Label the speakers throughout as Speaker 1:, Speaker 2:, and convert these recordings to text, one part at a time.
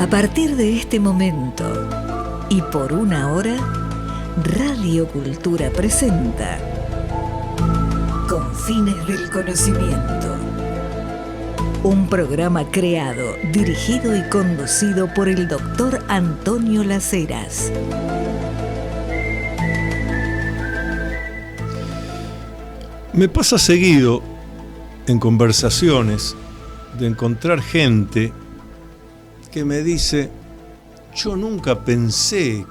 Speaker 1: A partir de este momento y por una hora, Radio Cultura presenta Confines del Conocimiento. Un programa creado, dirigido y conducido por el doctor Antonio Las Heras.
Speaker 2: Me pasa seguido en conversaciones de encontrar gente que me dice: yo nunca pensé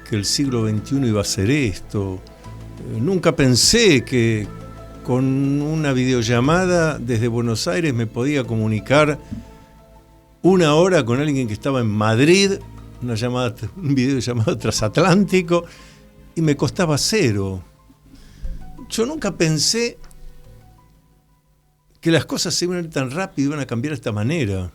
Speaker 2: que el siglo XXI iba a ser esto, nunca pensé que con una videollamada desde Buenos Aires me podía comunicar una hora con alguien que estaba en Madrid, un videollamado transatlántico, y me costaba cero. Yo nunca pensé que las cosas se iban a ir tan rápido y iban a cambiar de esta manera.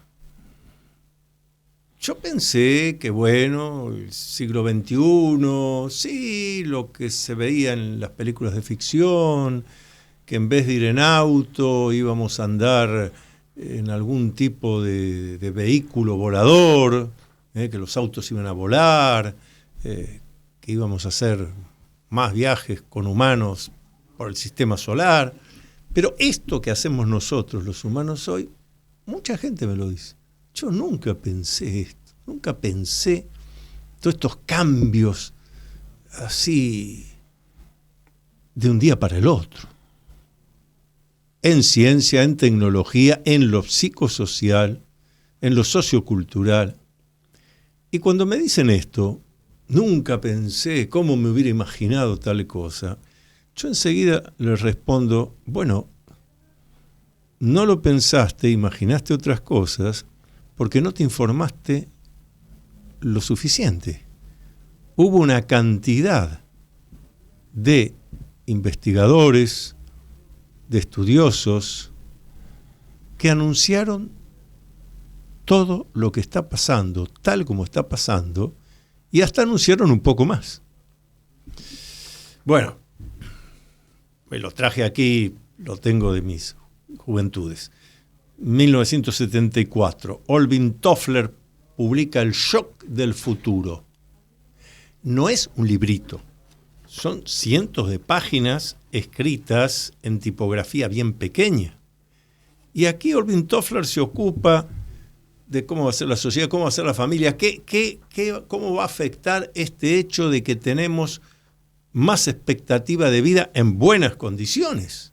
Speaker 2: Yo pensé que, bueno, el siglo XXI, sí, lo que se veía en las películas de ficción, que en vez de ir en auto íbamos a andar en algún tipo de vehículo volador, que los autos iban a volar, que íbamos a hacer más viajes con humanos por el sistema solar. Pero esto que hacemos nosotros, los humanos hoy, mucha gente me lo dice. Yo nunca pensé esto, nunca pensé todos estos cambios así de un día para el otro. En ciencia, en tecnología, en lo psicosocial, en lo sociocultural. Y cuando me dicen esto, nunca pensé cómo me hubiera imaginado tal cosa, yo enseguida les respondo: bueno, no lo pensaste, imaginaste otras cosas porque no te informaste lo suficiente. Hubo una cantidad de investigadores, de estudiosos, que anunciaron todo lo que está pasando, tal como está pasando, y hasta anunciaron un poco más. Bueno, me lo traje aquí, lo tengo de mis juventudes. 1974, Alvin Toffler publica El shock del futuro. No es un librito, son cientos de páginas escritas en tipografía bien pequeña. Y aquí Alvin Toffler se ocupa de cómo va a ser la sociedad, cómo va a ser la familia, cómo va a afectar este hecho de que tenemos más expectativa de vida en buenas condiciones.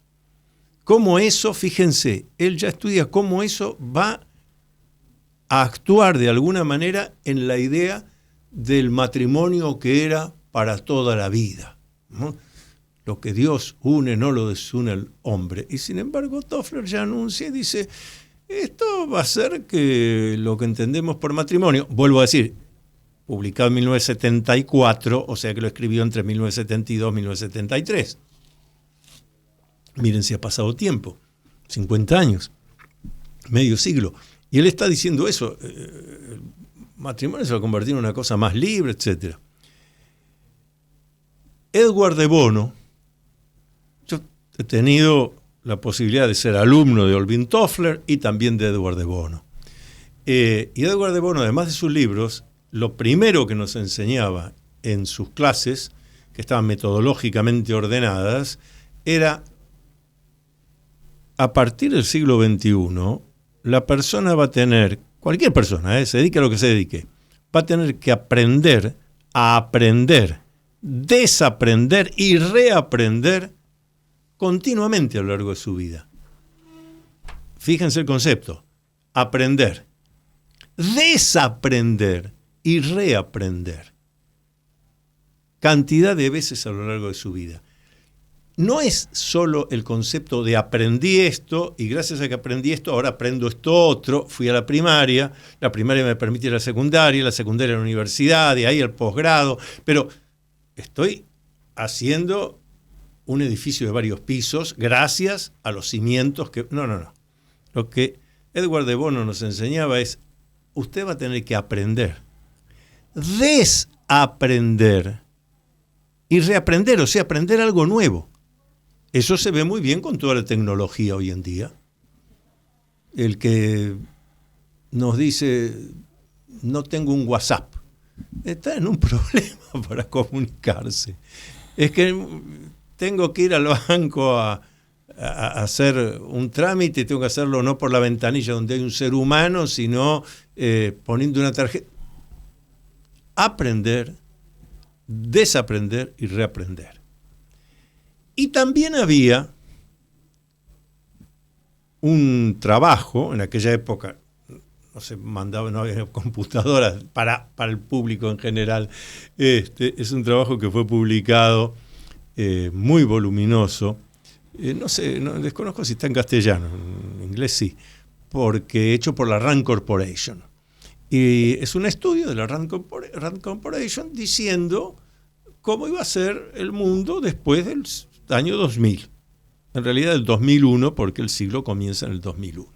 Speaker 2: Cómo eso, fíjense, él ya estudia cómo eso va a actuar de alguna manera en la idea del matrimonio que era para toda la vida, ¿no? Lo que Dios une no lo desune el hombre. Y sin embargo Toffler ya anuncia y dice: esto va a ser que lo que entendemos por matrimonio, vuelvo a decir, publicado en 1974, o sea que lo escribió entre 1972 y 1973. Miren si ha pasado tiempo, 50 años, medio siglo. Y él está diciendo eso, el matrimonio se va a convertir en una cosa más libre, etc. Edward de Bono, yo he tenido la posibilidad de ser alumno de Alvin Toffler y también de Edward de Bono. Y Edward de Bono, además de sus libros, lo primero que nos enseñaba en sus clases, que estaban metodológicamente ordenadas, era: a partir del siglo XXI, la persona va a tener, cualquier persona, se dedique a lo que se dedique, va a tener que aprender a aprender, desaprender y reaprender continuamente a lo largo de su vida. Fíjense el concepto: aprender, desaprender y reaprender. Cantidad de veces a lo largo de su vida. No es solo el concepto de aprendí esto y gracias a que aprendí esto ahora aprendo esto otro, fui a la primaria me permite ir a la secundaria a la universidad, de ahí al posgrado, pero estoy haciendo un edificio de varios pisos gracias a los cimientos que... No. Lo que Edward de Bono nos enseñaba es: usted va a tener que aprender, desaprender y reaprender, o sea, aprender algo nuevo. Eso se ve muy bien con toda la tecnología hoy en día. El que nos dice: no tengo un WhatsApp. Está en un problema para comunicarse. Es que tengo que ir al banco a hacer un trámite, tengo que hacerlo no por la ventanilla donde hay un ser humano, sino poniendo una tarjeta. Aprender, desaprender y reaprender. Y también había un trabajo, en aquella época no se mandaba, no había computadoras para el público en general. Es un trabajo que fue publicado, muy voluminoso. No sé, desconozco si está en castellano, en inglés sí, porque hecho por la Rand Corporation. Y es un estudio de la Rand Corporation diciendo cómo iba a ser el mundo después del año 2000. En realidad el 2001, porque el siglo comienza en el 2001.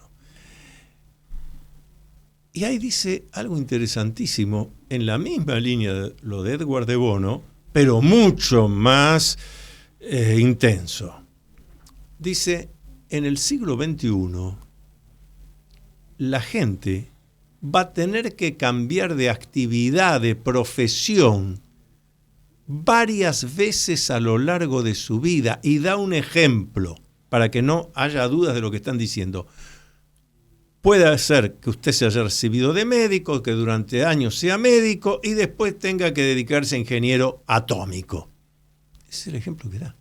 Speaker 2: Y ahí dice algo interesantísimo, en la misma línea de lo de Edward de Bono, pero mucho más intenso. Dice, en el siglo XXI, la gente va a tener que cambiar de actividad, de profesión, varias veces a lo largo de su vida, y da un ejemplo para que no haya dudas de lo que están diciendo. Puede ser que usted se haya recibido de médico, que durante años sea médico y después tenga que dedicarse a ingeniero atómico. Ese es el ejemplo que da.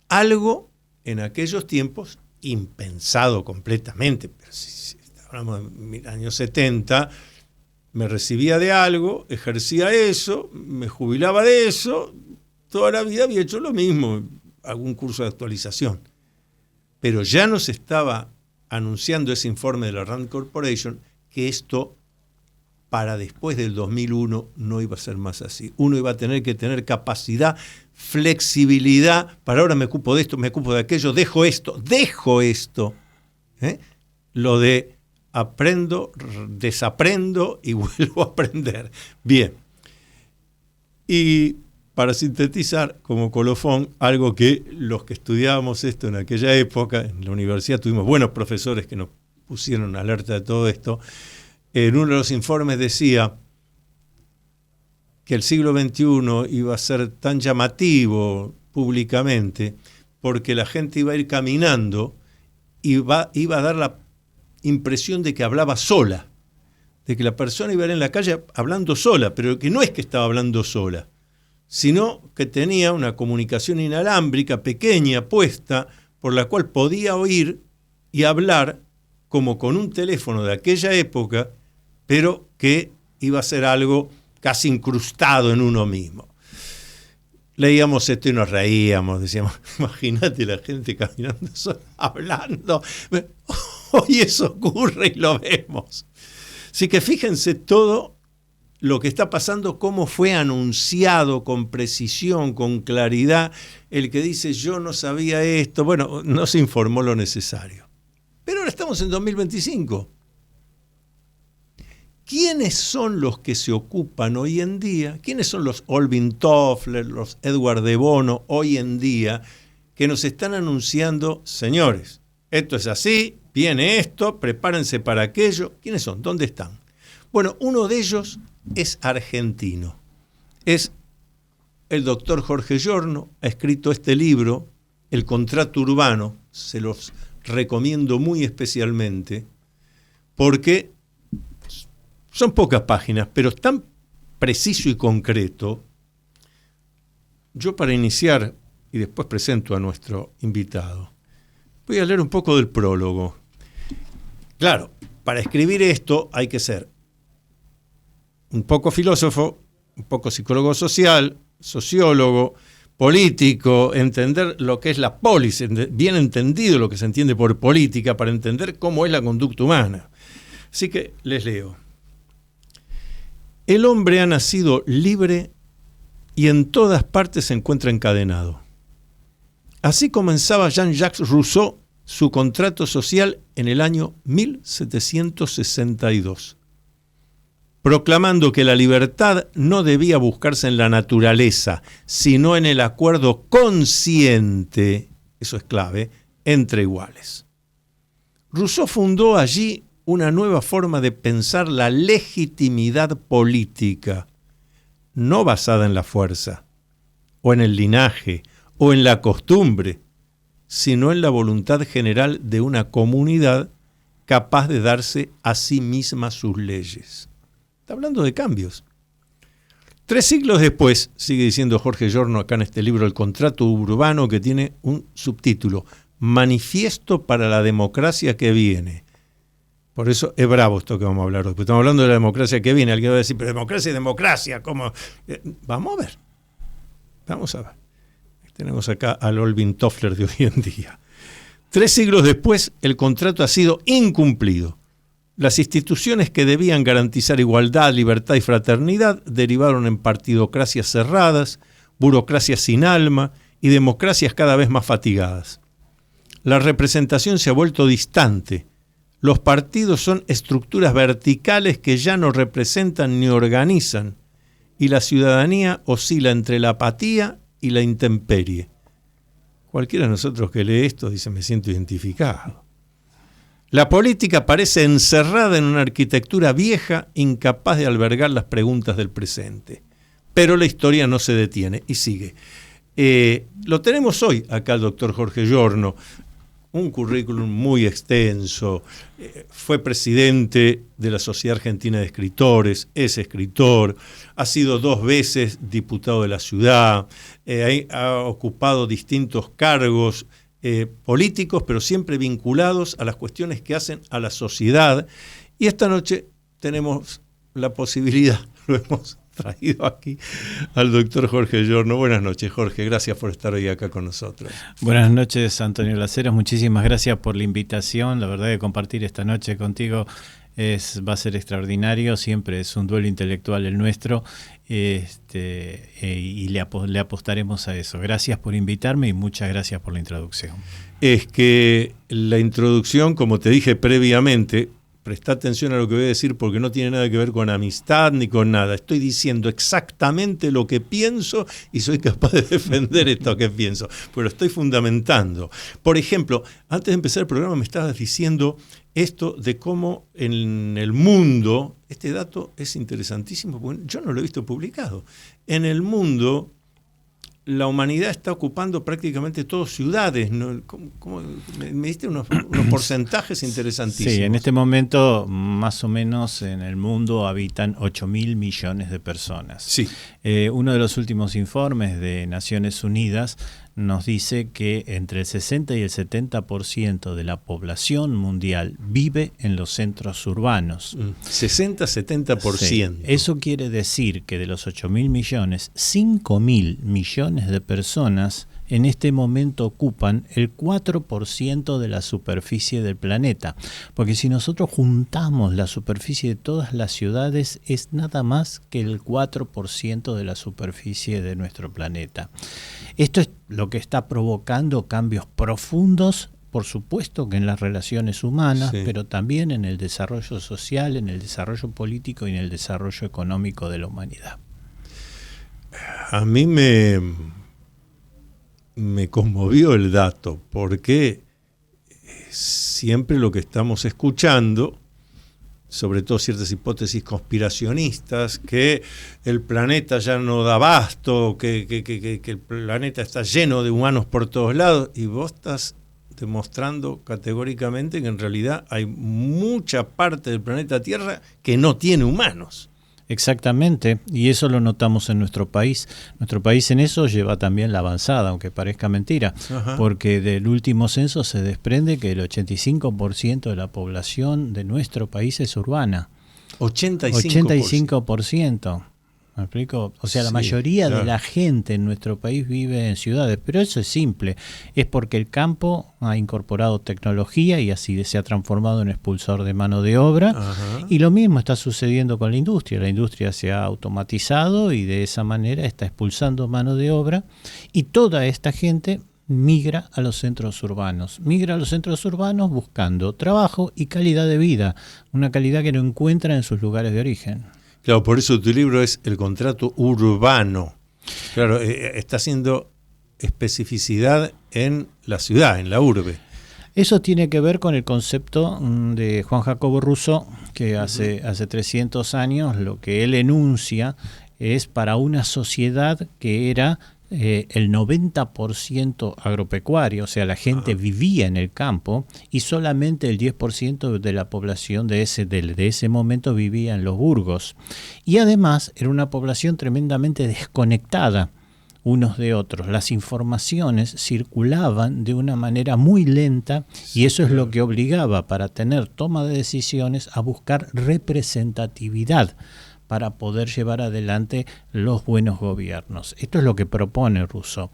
Speaker 2: Algo en aquellos tiempos impensado completamente, pero si hablamos de años 70, me recibía de algo, ejercía eso, me jubilaba de eso, toda la vida había hecho lo mismo, algún curso de actualización. Pero ya nos estaba anunciando ese informe de la Rand Corporation que esto para después del 2001 no iba a ser más así. Uno iba a tener que tener capacidad, flexibilidad, para ahora me ocupo de esto, me ocupo de aquello, dejo esto. Lo de aprendo, desaprendo y vuelvo a aprender. Bien. Y para sintetizar, como colofón, algo que los que estudiábamos esto en aquella época, en la universidad tuvimos buenos profesores que nos pusieron alerta de todo esto. En uno de los informes decía que el siglo XXI iba a ser tan llamativo públicamente porque la gente iba a ir caminando y iba a dar la impresión de que hablaba sola, de que la persona iba a ir en la calle hablando sola, pero que no es que estaba hablando sola, sino que tenía una comunicación inalámbrica pequeña puesta por la cual podía oír y hablar como con un teléfono de aquella época, pero que iba a ser algo casi incrustado en uno mismo. Leíamos esto y nos reíamos, decíamos, imagínate la gente caminando sola, hablando. Hoy eso ocurre y lo vemos. Así que fíjense todo lo que está pasando, cómo fue anunciado con precisión, con claridad. El que dice yo no sabía esto, bueno, no se informó lo necesario. Pero ahora estamos en 2025. ¿Quiénes son los que se ocupan hoy en día? ¿Quiénes son los Alvin Toffler, los Edward de Bono hoy en día que nos están anunciando, señores, esto es así, viene esto, prepárense para aquello? ¿Quiénes son? ¿Dónde están? Bueno, uno de ellos es argentino. Es el doctor Jorge Giorno, ha escrito este libro, El contrato urbano, se los recomiendo muy especialmente, porque son pocas páginas, pero es tan preciso y concreto. Yo para iniciar, y después presento a nuestro invitado, voy a leer un poco del prólogo. Claro, para escribir esto hay que ser un poco filósofo, un poco psicólogo social, sociólogo, político, entender lo que es la polis, bien entendido lo que se entiende por política, para entender cómo es la conducta humana. Así que les leo. El hombre ha nacido libre y en todas partes se encuentra encadenado. Así comenzaba Jean-Jacques Rousseau su contrato social en el año 1762, proclamando que la libertad no debía buscarse en la naturaleza, sino en el acuerdo consciente, eso es clave, entre iguales. Rousseau fundó allí una nueva forma de pensar la legitimidad política, no basada en la fuerza, o en el linaje, o en la costumbre, sino en la voluntad general de una comunidad capaz de darse a sí misma sus leyes. Está hablando de cambios. 3 siglos después, sigue diciendo Jorge Giorno acá en este libro El contrato urbano, que tiene un subtítulo, Manifiesto para la democracia que viene. Por eso es bravo esto que vamos a hablar hoy, porque estamos hablando de la democracia que viene. Alguien va a decir, pero democracia y democracia, ¿cómo? Vamos a ver. Vamos a ver. Tenemos acá al Olvin Toffler de hoy en día. 3 siglos después, el contrato ha sido incumplido. Las instituciones que debían garantizar igualdad, libertad y fraternidad derivaron en partidocracias cerradas, burocracias sin alma y democracias cada vez más fatigadas. La representación se ha vuelto distante. Los partidos son estructuras verticales que ya no representan ni organizan, y la ciudadanía oscila entre la apatía y la intemperie. Cualquiera de nosotros que lee esto dice, me siento identificado. La política parece encerrada en una arquitectura vieja, incapaz de albergar las preguntas del presente. Pero la historia no se detiene y sigue. Lo tenemos hoy acá el doctor Jorge Giorno, un currículum muy extenso, fue presidente de la Sociedad Argentina de Escritores, es escritor, ha sido 2 veces diputado de la ciudad, ha ocupado distintos cargos políticos, pero siempre vinculados a las cuestiones que hacen a la sociedad. Y esta noche tenemos la posibilidad, lo hemos traído aquí al doctor Jorge Giorno. Buenas noches, Jorge, gracias por estar hoy acá con nosotros.
Speaker 3: Buenas noches, Antonio Las Heras, muchísimas gracias por la invitación. La verdad que compartir esta noche contigo va a ser extraordinario, siempre es un duelo intelectual el nuestro, y le apostaremos a eso. Gracias por invitarme y muchas gracias por la introducción.
Speaker 2: Es que la introducción, como te dije previamente, presta atención a lo que voy a decir porque no tiene nada que ver con amistad ni con nada. Estoy diciendo exactamente lo que pienso y soy capaz de defender esto que pienso, pero lo estoy fundamentando. Por ejemplo, antes de empezar el programa me estabas diciendo esto de cómo en el mundo, este dato es interesantísimo porque yo no lo he visto publicado, en el mundo la humanidad está ocupando prácticamente todas ciudades, ¿no? Me diste unos porcentajes interesantísimos.
Speaker 3: Sí, en este momento más o menos en el mundo habitan 8.000 millones de personas.
Speaker 2: Sí.
Speaker 3: Uno de los últimos informes de Naciones Unidas nos dice que entre el 60 y el 70% de la población mundial vive en los centros urbanos.
Speaker 2: 60-70%.
Speaker 3: Sí. Eso quiere decir que de los 8.000 millones, 5.000 millones de personas en este momento ocupan el 4% de la superficie del planeta. Porque si nosotros juntamos la superficie de todas las ciudades, es nada más que el 4% de la superficie de nuestro planeta. Esto es lo que está provocando cambios profundos, por supuesto que en las relaciones humanas, sí, pero también en el desarrollo social, en el desarrollo político y en el desarrollo económico de la humanidad.
Speaker 2: A mí me conmovió el dato, porque siempre lo que estamos escuchando, sobre todo ciertas hipótesis conspiracionistas, que el planeta ya no da abasto, que el planeta está lleno de humanos por todos lados, y vos estás demostrando categóricamente que en realidad hay mucha parte del planeta Tierra que no tiene humanos.
Speaker 3: Exactamente, y eso lo notamos en nuestro país. Nuestro país en eso lleva también la avanzada, aunque parezca mentira. Ajá. Porque del último censo se desprende que el 85% de la población de nuestro país es urbana. 85%. ¿Me explico? O sea, la mayoría de la gente en nuestro país vive en ciudades, pero eso es simple. Es porque el campo ha incorporado tecnología y así se ha transformado en expulsor de mano de obra. Ajá. Y lo mismo está sucediendo con la industria. La industria se ha automatizado y de esa manera está expulsando mano de obra. Y toda esta gente migra a los centros urbanos. Migra a los centros urbanos buscando trabajo y calidad de vida. Una calidad que no encuentra en sus lugares de origen.
Speaker 2: Claro, por eso tu libro es El contrato urbano. Claro, está haciendo especificidad en la ciudad, en la urbe.
Speaker 3: Eso tiene que ver con el concepto de Juan Jacobo Rousseau, que hace 300 años lo que él enuncia es para una sociedad que era el 90% agropecuario, o sea, la gente vivía en el campo y solamente el 10% de la población de ese momento vivía en los burgos. Y además era una población tremendamente desconectada unos de otros. Las informaciones circulaban de una manera muy lenta y eso es lo que obligaba para tener toma de decisiones a buscar representatividad para poder llevar adelante los buenos gobiernos. Esto es lo que propone Rousseau.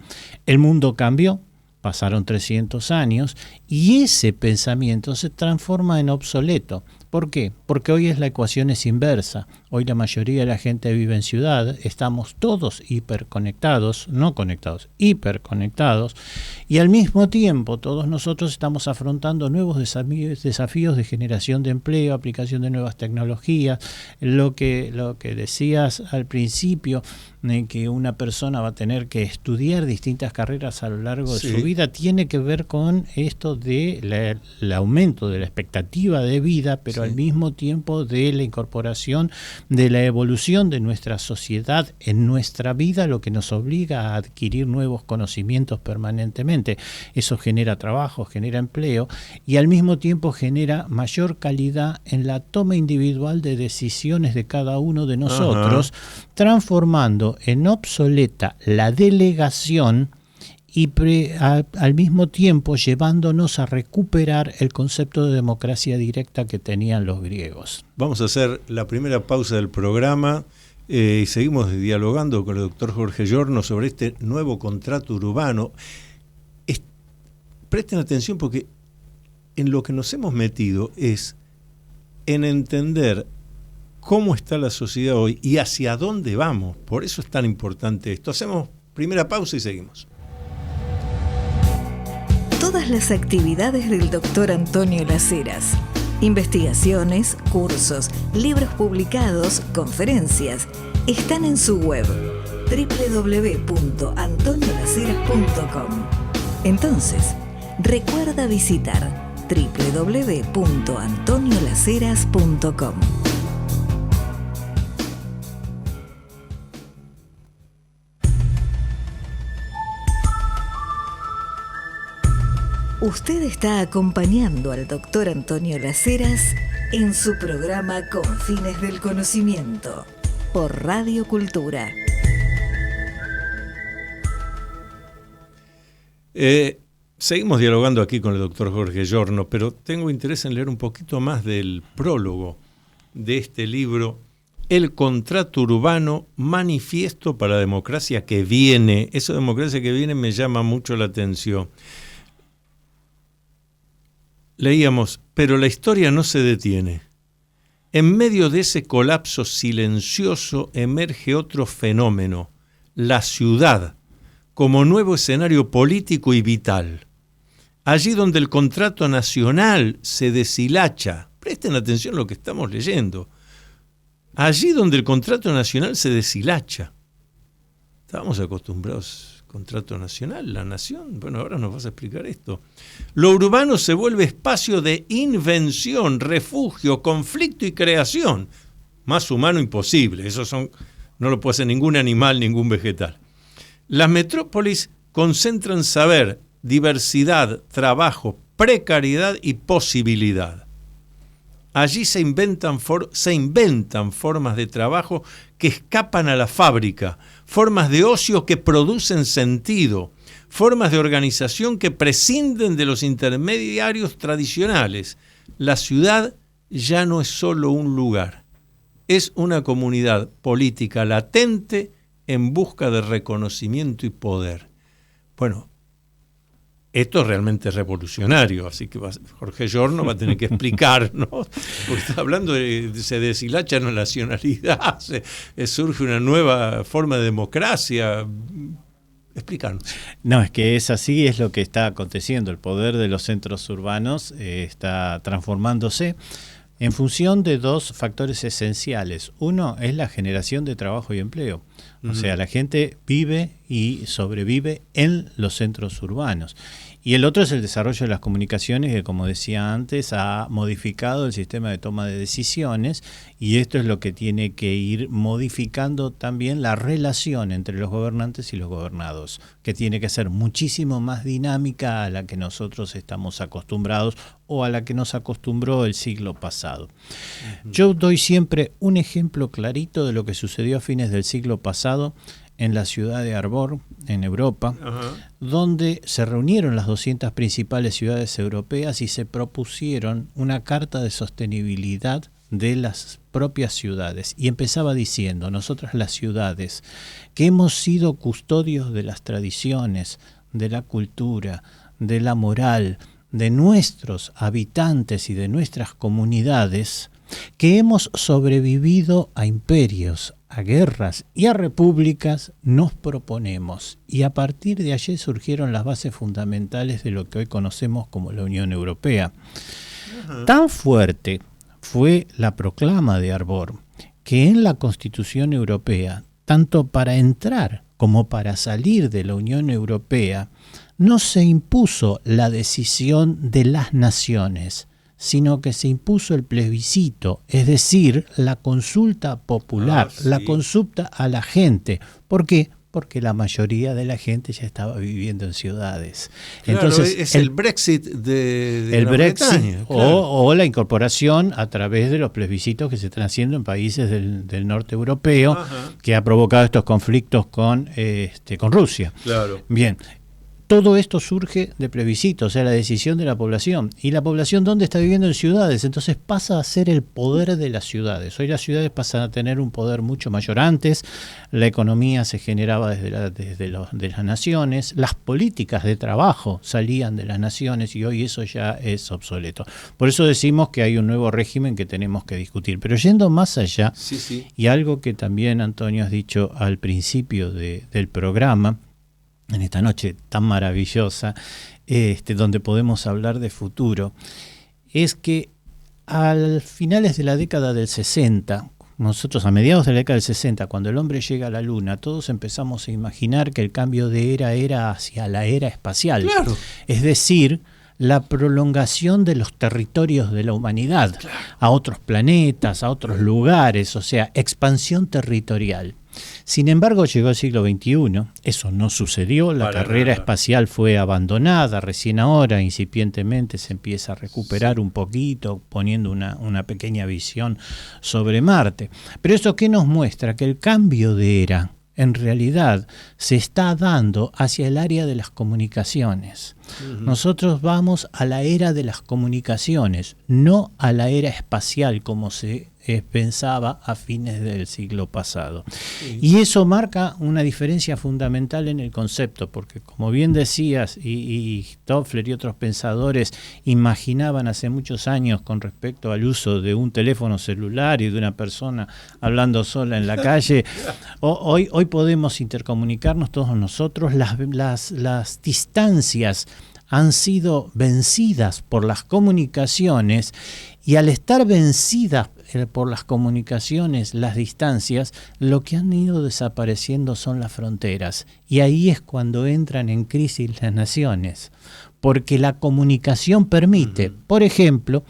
Speaker 3: El mundo cambió, pasaron 300 años y ese pensamiento se transforma en obsoleto. ¿Por qué? Porque hoy la ecuación es inversa. Hoy la mayoría de la gente vive en ciudad, estamos todos hiperconectados, no conectados, hiperconectados, y al mismo tiempo todos nosotros estamos afrontando nuevos desafíos de generación de empleo, aplicación de nuevas tecnologías, lo que decías al principio, que una persona va a tener que estudiar distintas carreras a lo largo de su vida, tiene que ver con esto de el aumento de la expectativa de vida, pero al mismo tiempo de la incorporación de la evolución de nuestra sociedad en nuestra vida, lo que nos obliga a adquirir nuevos conocimientos permanentemente. Eso genera trabajo, genera empleo y al mismo tiempo genera mayor calidad en la toma individual de decisiones de cada uno de nosotros, transformando en obsoleta la delegación y al mismo tiempo llevándonos a recuperar el concepto de democracia directa que tenían los griegos.
Speaker 2: Vamos a hacer la primera pausa del programa y seguimos dialogando con el doctor Jorge Giorno sobre este nuevo contrato urbano. Presten atención porque en lo que nos hemos metido es en entender cómo está la sociedad hoy y hacia dónde vamos. Por eso es tan importante esto. Hacemos primera pausa y seguimos.
Speaker 1: Todas las actividades del doctor Antonio Las Heras, investigaciones, cursos, libros publicados, conferencias, están en su web www.antoniolaceras.com. Entonces, recuerda visitar www.antoniolaceras.com. Usted está acompañando al doctor Antonio Las Heras en su programa Con Fines del Conocimiento por Radio Cultura.
Speaker 2: Seguimos dialogando aquí con el doctor Jorge Giorno, pero tengo interés en leer un poquito más del prólogo de este libro, El contrato urbano, manifiesto para la democracia que viene. Eso de democracia que viene me llama mucho la atención. Leíamos, pero la historia no se detiene. En medio de ese colapso silencioso emerge otro fenómeno, la ciudad, como nuevo escenario político y vital. Allí donde el contrato nacional se deshilacha, presten atención a lo que estamos leyendo, allí donde el contrato nacional se deshilacha. Estábamos acostumbrados contrato nacional, la nación. Bueno, ahora nos vas a explicar esto. Lo urbano se vuelve espacio de invención, refugio, conflicto y creación. Más humano imposible. No lo puede hacer ningún animal, ningún vegetal. Las metrópolis concentran saber, diversidad, trabajo, precariedad y posibilidad. Allí se inventan formas de trabajo que escapan a la fábrica, formas de ocio que producen sentido, formas de organización que prescinden de los intermediarios tradicionales. La ciudad ya no es solo un lugar, es una comunidad política latente en busca de reconocimiento y poder. Bueno, esto es realmente revolucionario, así que Jorge Giorno va a tener que explicarnos, porque está hablando se deshilacha la nacionalidad, surge una nueva forma de democracia. Explícanos.
Speaker 3: No, es que es así, es lo que está aconteciendo. El poder de los centros urbanos está transformándose en función de dos factores esenciales. Uno es la generación de trabajo y empleo. O sea, la gente vive y sobrevive en los centros urbanos. Y el otro es el desarrollo de las comunicaciones, que como decía antes, ha modificado el sistema de toma de decisiones, y esto es lo que tiene que ir modificando también la relación entre los gobernantes y los gobernados, que tiene que ser muchísimo más dinámica a la que nosotros estamos acostumbrados o a la que nos acostumbró el siglo pasado. Yo doy siempre un ejemplo clarito de lo que sucedió a fines del siglo pasado en la ciudad de Arbor, en Europa, donde se reunieron las 200 principales ciudades europeas y se propusieron una carta de sostenibilidad de las propias ciudades. Y empezaba diciendo: nosotras las ciudades, que hemos sido custodios de las tradiciones, de la cultura, de la moral, de nuestros habitantes y de nuestras comunidades, que hemos sobrevivido a imperios, a guerras y a repúblicas, nos proponemos. Y a partir de allí surgieron las bases fundamentales de lo que hoy conocemos como la Unión Europea. Tan fuerte fue la proclama de Arbor que en la Constitución Europea, tanto para entrar como para salir de la Unión Europea, no se impuso la decisión de las naciones, sino que se impuso el plebiscito, es decir, la consulta popular,
Speaker 2: sí.
Speaker 3: la consulta a la gente. ¿Por qué? Porque la mayoría de la gente ya estaba viviendo en ciudades.
Speaker 2: Claro,
Speaker 3: entonces
Speaker 2: es el Brexit de
Speaker 3: el
Speaker 2: Gran
Speaker 3: Brexit,
Speaker 2: Bretaña, claro.
Speaker 3: o la incorporación a través de los plebiscitos que se están haciendo en países del norte europeo, que ha provocado estos conflictos con Rusia.
Speaker 2: Claro.
Speaker 3: Bien. Todo esto surge de plebiscitos, o sea, la decisión de la población. ¿Y la población dónde está viviendo? En ciudades. Entonces pasa a ser el poder de las ciudades. Hoy las ciudades pasan a tener un poder mucho mayor. Antes la economía se generaba de las naciones, las políticas de trabajo salían de las naciones, y hoy eso ya es obsoleto. Por eso decimos que hay un nuevo régimen que tenemos que discutir. Pero yendo más allá,
Speaker 2: Sí.
Speaker 3: y algo que también, Antonio, has dicho al principio del programa, en esta noche tan maravillosa, donde podemos hablar de futuro, es que a finales de la década del 60, nosotros a mediados de la década del 60, cuando el hombre llega a la Luna, todos empezamos a imaginar que el cambio de era hacia la era espacial.
Speaker 2: Claro.
Speaker 3: Es decir, la prolongación de los territorios de la humanidad, claro, a otros planetas, a otros lugares, o sea, expansión territorial. Sin embargo, llegó el siglo XXI, eso no sucedió, la carrera espacial fue abandonada, recién ahora incipientemente se empieza a recuperar un poquito, poniendo una pequeña visión sobre Marte. Pero ¿eso qué nos muestra? Que el cambio de era, en realidad, se está dando hacia el área de las comunicaciones. Nosotros vamos a la era de las comunicaciones, no a la era espacial como se pensaba a fines del siglo pasado. Sí. Y eso marca una diferencia fundamental en el concepto, porque como bien decías, y Toffler y otros pensadores imaginaban hace muchos años con respecto al uso de un teléfono celular y de una persona hablando sola en la calle, hoy podemos intercomunicarnos todos nosotros, las distancias han sido vencidas por las comunicaciones, y al estar vencidas por las comunicaciones, las distancias, lo que han ido desapareciendo son las fronteras. Y ahí es cuando entran en crisis las naciones, porque la comunicación permite, por ejemplo,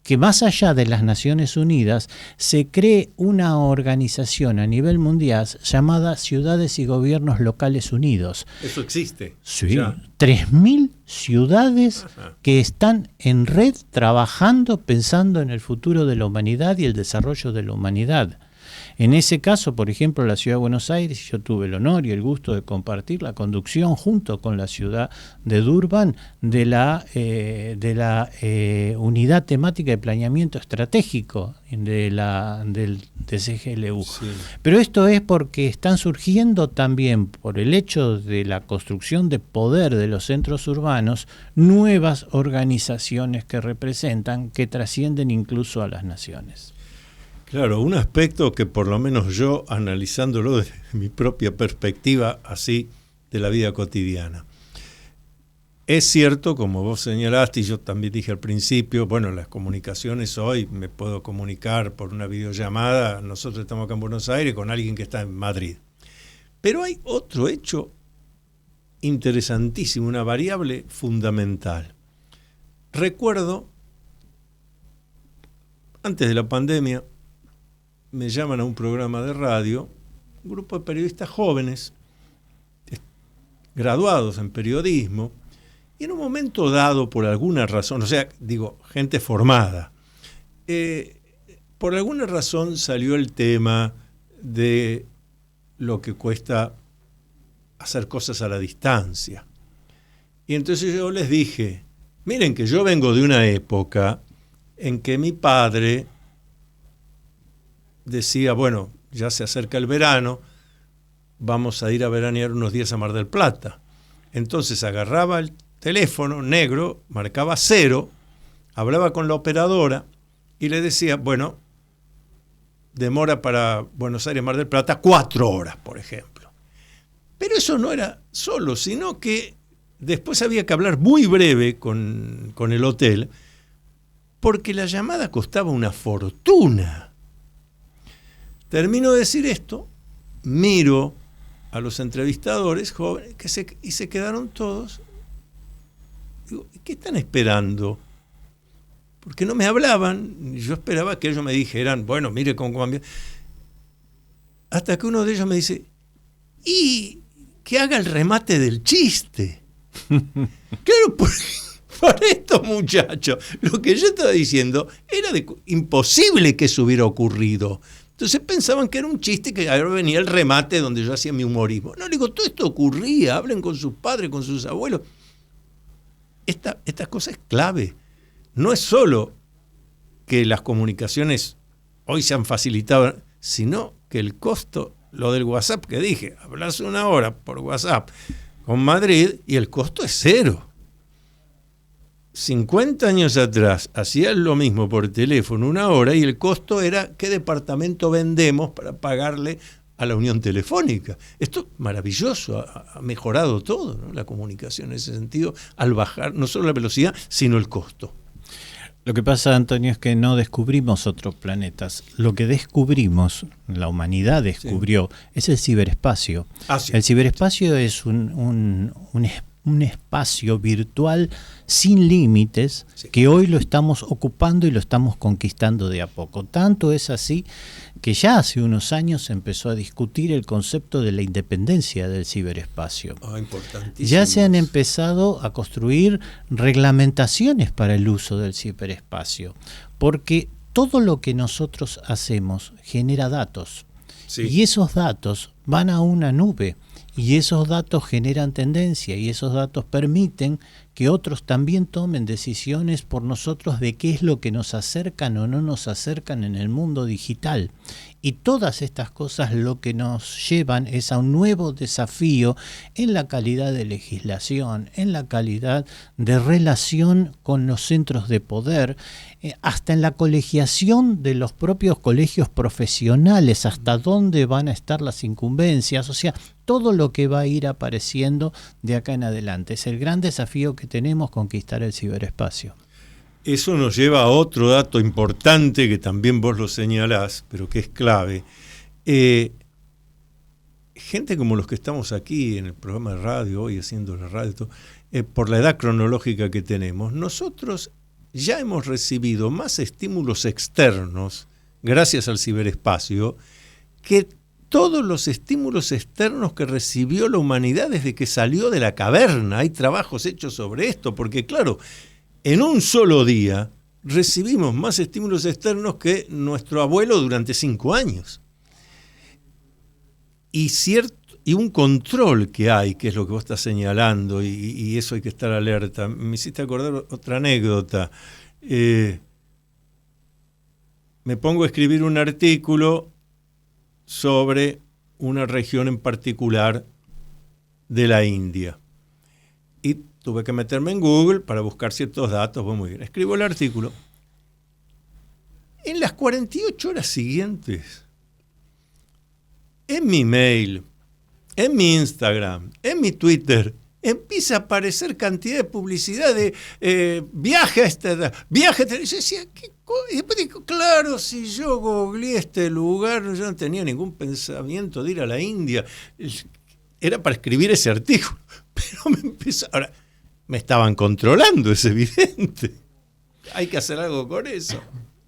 Speaker 3: que más allá de las Naciones Unidas se cree una organización a nivel mundial llamada Ciudades y Gobiernos Locales Unidos.
Speaker 2: Eso existe.
Speaker 3: Sí, 3.000 ciudades que están en red trabajando, pensando en el futuro de la humanidad y el desarrollo de la humanidad. En ese caso, por ejemplo, la Ciudad de Buenos Aires, yo tuve el honor y el gusto de compartir la conducción junto con la ciudad de Durban de la Unidad Temática de Planeamiento Estratégico del CGLU. Sí. Pero esto es porque están surgiendo también, por el hecho de la construcción de poder de los centros urbanos, nuevas organizaciones que representan, que trascienden incluso a las naciones.
Speaker 2: Claro, un aspecto que por lo menos yo, analizándolo desde mi propia perspectiva, así, de la vida cotidiana. Es cierto, como vos señalaste, y yo también dije al principio, bueno, las comunicaciones hoy, me puedo comunicar por una videollamada, nosotros estamos acá en Buenos Aires con alguien que está en Madrid. Pero hay otro hecho interesantísimo, una variable fundamental. Recuerdo, antes de la pandemia, me llaman a un programa de radio, un grupo de periodistas jóvenes, graduados en periodismo, y en un momento dado, por alguna razón, o sea, digo, gente formada, por alguna razón salió el tema de lo que cuesta hacer cosas a la distancia. Y entonces yo les dije, miren que yo vengo de una época en que mi padre decía, bueno, ya se acerca el verano, vamos a ir a veranear unos días a Mar del Plata. Entonces agarraba el teléfono negro, marcaba 0, hablaba con la operadora y le decía, bueno, demora para Buenos Aires, Mar del Plata, 4 horas, por ejemplo. Pero eso no era solo, sino que después había que hablar muy breve con el hotel, porque la llamada costaba una fortuna. Termino de decir esto, miro a los entrevistadores jóvenes y se quedaron todos. Digo, ¿qué están esperando? Porque no me hablaban, yo esperaba que ellos me dijeran, bueno, mire cómo cambia. Hasta que uno de ellos me dice, y que haga el remate del chiste. Claro, para estos muchachos, lo que yo estaba diciendo era imposible que eso hubiera ocurrido. Entonces pensaban que era un chiste, que ahora venía el remate donde yo hacía mi humorismo. No, digo, todo esto ocurría, hablen con sus padres, con sus abuelos. Esta cosa es clave. No es solo que las comunicaciones hoy se han facilitado, sino que el costo, lo del WhatsApp que dije, hablas 1 hora por WhatsApp con Madrid y el costo es 0. 50 años atrás hacías lo mismo por teléfono 1 hora y el costo era qué departamento vendemos para pagarle a la Unión Telefónica. Esto es maravilloso, ha mejorado todo, ¿no? La comunicación en ese sentido, al bajar no solo la velocidad, sino el costo.
Speaker 3: Lo que pasa, Antonio, es que no descubrimos otros planetas. Lo que descubrimos, la humanidad descubrió, es el ciberespacio.
Speaker 2: Sí.
Speaker 3: El ciberespacio es un espacio virtual sin límites, que hoy lo estamos ocupando y lo estamos conquistando de a poco. Tanto es así que ya hace unos años se empezó a discutir el concepto de la independencia del ciberespacio.
Speaker 2: Importantísimo.
Speaker 3: Ya se han empezado a construir reglamentaciones para el uso del ciberespacio, porque todo lo que nosotros hacemos genera datos, y esos datos van a una nube. Y esos datos generan tendencia y esos datos permiten que otros también tomen decisiones por nosotros de qué es lo que nos acercan o no nos acercan en el mundo digital. Y todas estas cosas lo que nos llevan es a un nuevo desafío en la calidad de legislación, en la calidad de relación con los centros de poder, hasta en la colegiación de los propios colegios profesionales, hasta dónde van a estar las incumbencias, o sea, todo lo que va a ir apareciendo de acá en adelante. Es el gran desafío que tenemos, conquistar el ciberespacio.
Speaker 2: Eso nos lleva a otro dato importante que también vos lo señalás, pero que es clave. Gente como los que estamos aquí en el programa de radio, hoy haciendo la radio, por la edad cronológica que tenemos, nosotros ya hemos recibido más estímulos externos, gracias al ciberespacio, que todos los estímulos externos que recibió la humanidad desde que salió de la caverna. Hay trabajos hechos sobre esto, porque claro, en un solo día recibimos más estímulos externos que nuestro abuelo durante 5 años. Y un control que hay, que es lo que vos estás señalando, y eso hay que estar alerta. Me hiciste acordar otra anécdota. Me pongo a escribir un artículo sobre una región en particular de la India. Y tuve que meterme en Google para buscar ciertos datos. Bueno, muy bien. Escribo el artículo. En las 48 horas siguientes, en mi mail, en mi Instagram, en mi Twitter, empieza a aparecer cantidad de publicidad de viaje a esta edad, viaje a esta edad. Yo decía, Y después dijo, claro, si yo googleé este lugar, yo no tenía ningún pensamiento de ir a la India. Era para escribir ese artículo. Pero me empezó. Ahora, me estaban controlando, es evidente. Hay que hacer algo con eso.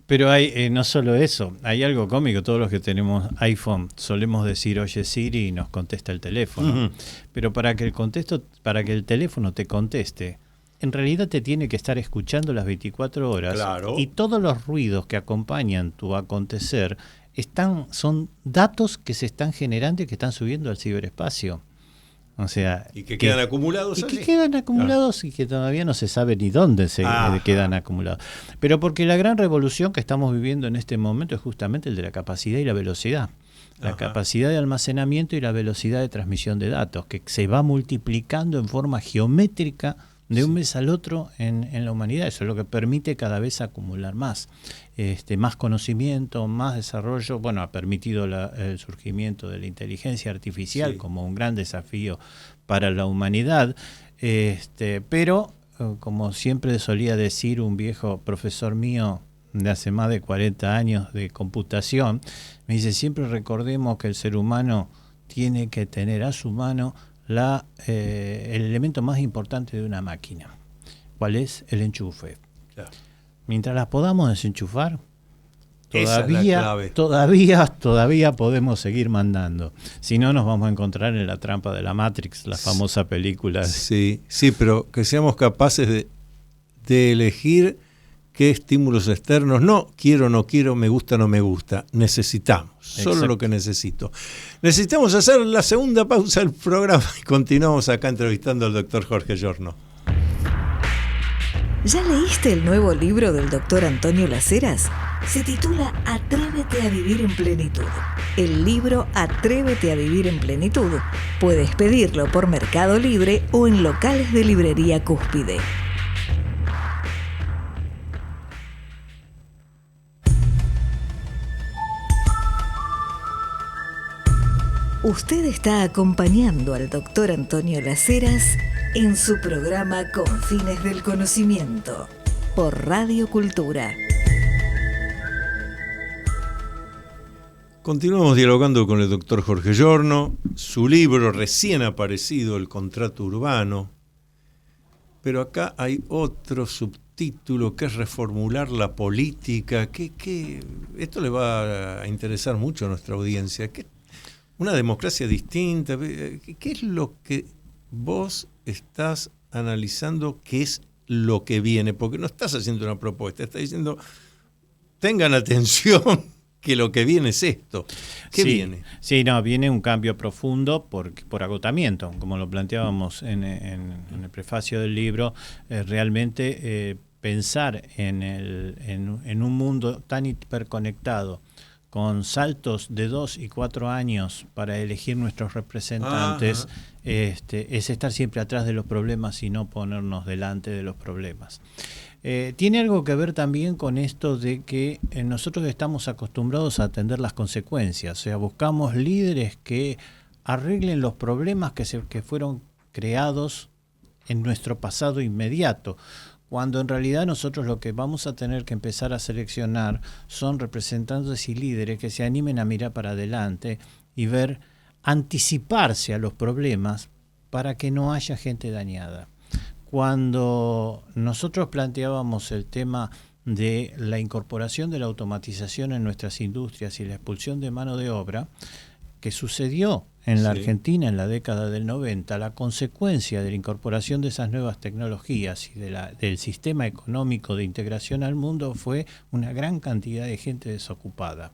Speaker 3: Pero hay no solo eso, hay algo cómico. Todos los que tenemos iPhone solemos decir, oye Siri, y nos contesta el teléfono. Uh-huh. Pero para que el teléfono te conteste, en realidad te tiene que estar escuchando las 24 horas.
Speaker 2: Claro.
Speaker 3: Y todos los ruidos que acompañan tu acontecer son datos que se están generando y que están subiendo al ciberespacio. O sea,
Speaker 2: y que quedan acumulados.
Speaker 3: Y que quedan acumulados y que todavía no se sabe ni dónde se quedan acumulados. Pero porque la gran revolución que estamos viviendo en este momento es justamente el de la capacidad y la velocidad. La capacidad de almacenamiento y la velocidad de transmisión de datos, que se va multiplicando en forma geométrica de un mes al otro en la humanidad. Eso es lo que permite cada vez acumular más. Más conocimiento, más desarrollo. Bueno, ha permitido el surgimiento de la inteligencia artificial como un gran desafío para la humanidad. Pero, como siempre solía decir un viejo profesor mío de hace más de 40 años de computación, me dice, siempre recordemos que el ser humano tiene que tener a su mano el elemento más importante de una máquina. ¿Cuál es? El enchufe. Claro. Mientras las podamos desenchufar, todavía podemos seguir mandando. Si no, nos vamos a encontrar en la trampa de la Matrix, la famosa película.
Speaker 2: Sí, pero que seamos capaces de elegir qué estímulos externos, no quiero, me gusta, no me gusta, necesitamos, solo lo que necesito. Necesitamos hacer la segunda pausa del programa y continuamos acá entrevistando al doctor Jorge Giorno.
Speaker 1: ¿Ya leíste el nuevo libro del doctor Antonio Las Heras? Se titula Atrévete a vivir en plenitud. El libro Atrévete a vivir en plenitud. Puedes pedirlo por Mercado Libre o en locales de librería Cúspide. Usted está acompañando al doctor Antonio Las Heras en su programa Con Fines del Conocimiento por Radio Cultura.
Speaker 2: Continuamos dialogando con el doctor Jorge Giorno, su libro recién aparecido, El Contrato Urbano, pero acá hay otro subtítulo que es Reformular la política, que esto le va a interesar mucho a nuestra audiencia. Una democracia distinta. ¿Qué es lo que vos estás analizando? ¿Qué es lo que viene? Porque no estás haciendo una propuesta, estás diciendo, tengan atención, que lo que viene es esto. ¿Qué viene?
Speaker 3: Sí, viene un cambio profundo por agotamiento, como lo planteábamos en el prefacio del libro. Realmente pensar en un mundo tan hiperconectado, con saltos de 2 y 4 años para elegir nuestros representantes, es estar siempre atrás de los problemas y no ponernos delante de los problemas. Tiene algo que ver también con esto de que nosotros estamos acostumbrados a atender las consecuencias, o sea, buscamos líderes que arreglen los problemas que fueron creados en nuestro pasado inmediato, cuando en realidad nosotros lo que vamos a tener que empezar a seleccionar son representantes y líderes que se animen a mirar para adelante y anticiparse a los problemas para que no haya gente dañada. Cuando nosotros planteábamos el tema de la incorporación de la automatización en nuestras industrias y la expulsión de mano de obra, que sucedió en la Argentina en la década del 90, la consecuencia de la incorporación de esas nuevas tecnologías y del sistema económico de integración al mundo fue una gran cantidad de gente desocupada.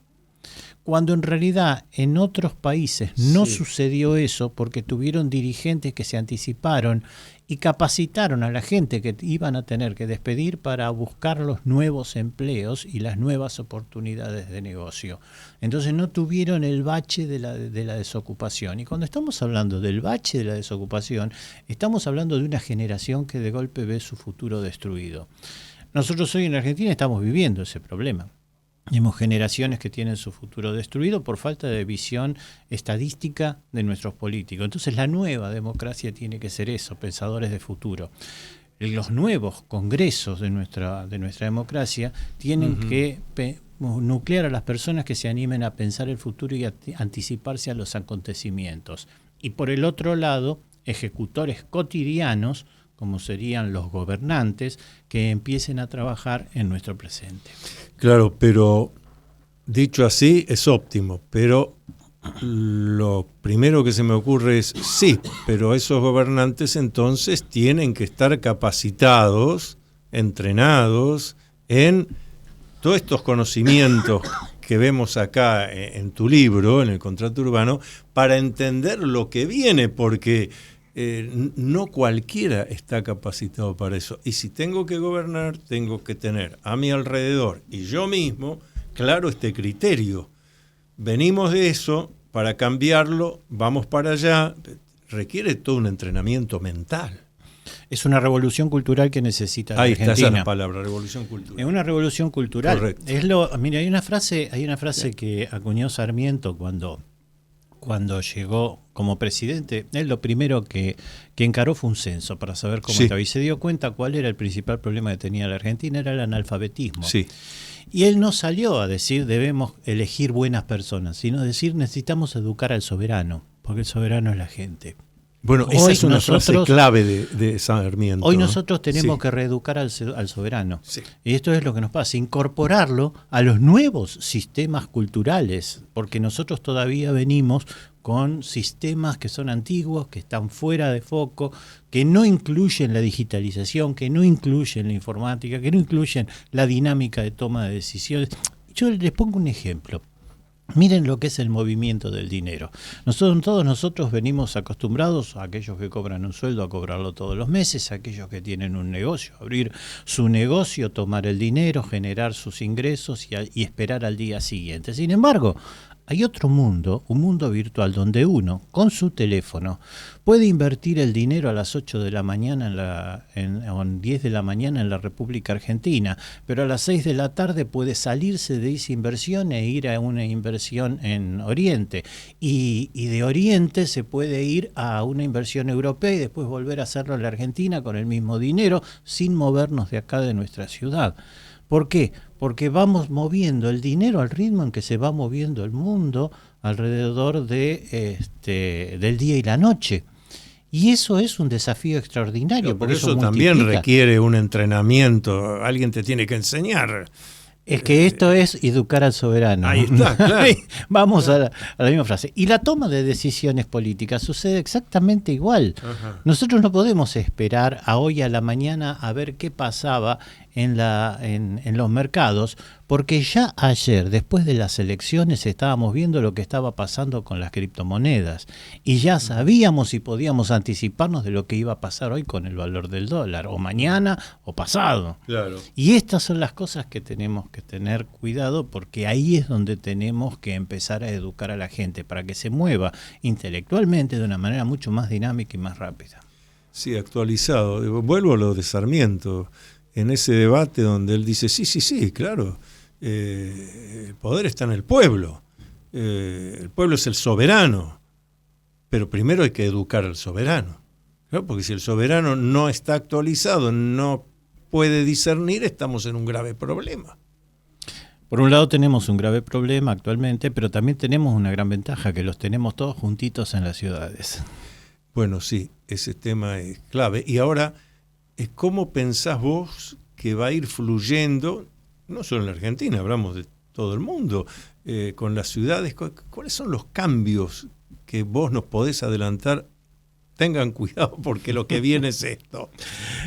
Speaker 3: Cuando en realidad en otros países no sucedió eso, porque tuvieron dirigentes que se anticiparon y capacitaron a la gente que iban a tener que despedir para buscar los nuevos empleos y las nuevas oportunidades de negocio. Entonces no tuvieron el bache de la desocupación. Y cuando estamos hablando del bache de la desocupación, estamos hablando de una generación que de golpe ve su futuro destruido. Nosotros hoy en Argentina estamos viviendo ese problema. Tenemos generaciones que tienen su futuro destruido por falta de visión estadística de nuestros políticos. Entonces la nueva democracia tiene que ser eso, pensadores de futuro. los nuevos congresos de nuestra democracia tienen que nuclear a las personas que se animen a pensar el futuro y a anticiparse a los acontecimientos. Y por el otro lado, ejecutores cotidianos, como serían los gobernantes, que empiecen a trabajar en nuestro presente.
Speaker 2: Claro, pero dicho así es óptimo, pero lo primero que se me ocurre es, sí, pero esos gobernantes entonces tienen que estar capacitados, entrenados en todos estos conocimientos que vemos acá en tu libro, en el Contrato Urbano, para entender lo que viene, porque no cualquiera está capacitado para eso. Y si tengo que gobernar, tengo que tener a mi alrededor y yo mismo, claro, este criterio. Venimos de eso, para cambiarlo, vamos para allá, requiere todo un entrenamiento mental.
Speaker 3: Es una revolución cultural que necesita la Argentina.
Speaker 2: Ahí está, esa es la palabra, revolución cultural.
Speaker 3: Es una revolución cultural.
Speaker 2: Correcto.
Speaker 3: Mira, hay una frase que acuñó Sarmiento cuando llegó como presidente. Él lo primero que encaró fue un censo para saber cómo estaba. Y se dio cuenta cuál era el principal problema que tenía la Argentina, era el analfabetismo.
Speaker 2: Sí.
Speaker 3: Y él no salió a decir debemos elegir buenas personas, sino decir necesitamos educar al soberano, porque el soberano es la gente.
Speaker 2: Bueno, esa es una frase clave de Sarmiento.
Speaker 3: Hoy nosotros tenemos que reeducar al soberano. Sí. Y esto es lo que nos pasa, incorporarlo a los nuevos sistemas culturales, porque nosotros todavía venimos con sistemas que son antiguos, que están fuera de foco, que no incluyen la digitalización, que no incluyen la informática, que no incluyen la dinámica de toma de decisiones. Yo les pongo un ejemplo. Miren lo que es el movimiento del dinero. Todos nosotros venimos acostumbrados, a aquellos que cobran un sueldo, a cobrarlo todos los meses, a aquellos que tienen un negocio, abrir su negocio, tomar el dinero, generar sus ingresos y esperar al día siguiente. Sin embargo, hay otro mundo, un mundo virtual, donde uno, con su teléfono, puede invertir el dinero a las 8 de la mañana o 10 de la mañana en la República Argentina, pero a las 6 de la tarde puede salirse de esa inversión e ir a una inversión en Oriente. Y de Oriente se puede ir a una inversión europea y después volver a hacerlo en la Argentina con el mismo dinero, sin movernos de acá de nuestra ciudad. ¿Por qué? Porque vamos moviendo el dinero al ritmo en que se va moviendo el mundo alrededor del día y la noche. Y eso es un desafío extraordinario.
Speaker 2: Por eso también requiere un entrenamiento, alguien te tiene que enseñar.
Speaker 3: Es que esto es educar al soberano.
Speaker 2: Ahí está, claro.
Speaker 3: Vamos a la misma frase. Y la toma de decisiones políticas sucede exactamente igual. Ajá. Nosotros no podemos esperar a hoy a la mañana a ver qué pasaba en los mercados, porque ya ayer, después de las elecciones, estábamos viendo lo que estaba pasando con las criptomonedas y ya sabíamos y podíamos anticiparnos de lo que iba a pasar hoy con el valor del dólar, o mañana o pasado.
Speaker 2: Claro.
Speaker 3: Y estas son las cosas que tenemos que tener cuidado, porque ahí es donde tenemos que empezar a educar a la gente para que se mueva intelectualmente de una manera mucho más dinámica y más rápida.
Speaker 2: Sí, actualizado. Vuelvo a lo de Sarmiento. En ese debate donde él dice, sí, claro, el poder está en el pueblo es el soberano, pero primero hay que educar al soberano, ¿no? Porque si el soberano no está actualizado, no puede discernir, estamos en un grave problema.
Speaker 3: Por un lado tenemos un grave problema actualmente, pero también tenemos una gran ventaja, que los tenemos todos juntitos en las ciudades.
Speaker 2: Bueno, sí, ese tema es clave. Y ahora, ¿cómo pensás vos que va a ir fluyendo, no solo en la Argentina, hablamos de todo el mundo, con las ciudades? ¿Cuáles son los cambios que vos nos podés adelantar? Tengan cuidado porque lo que viene es esto.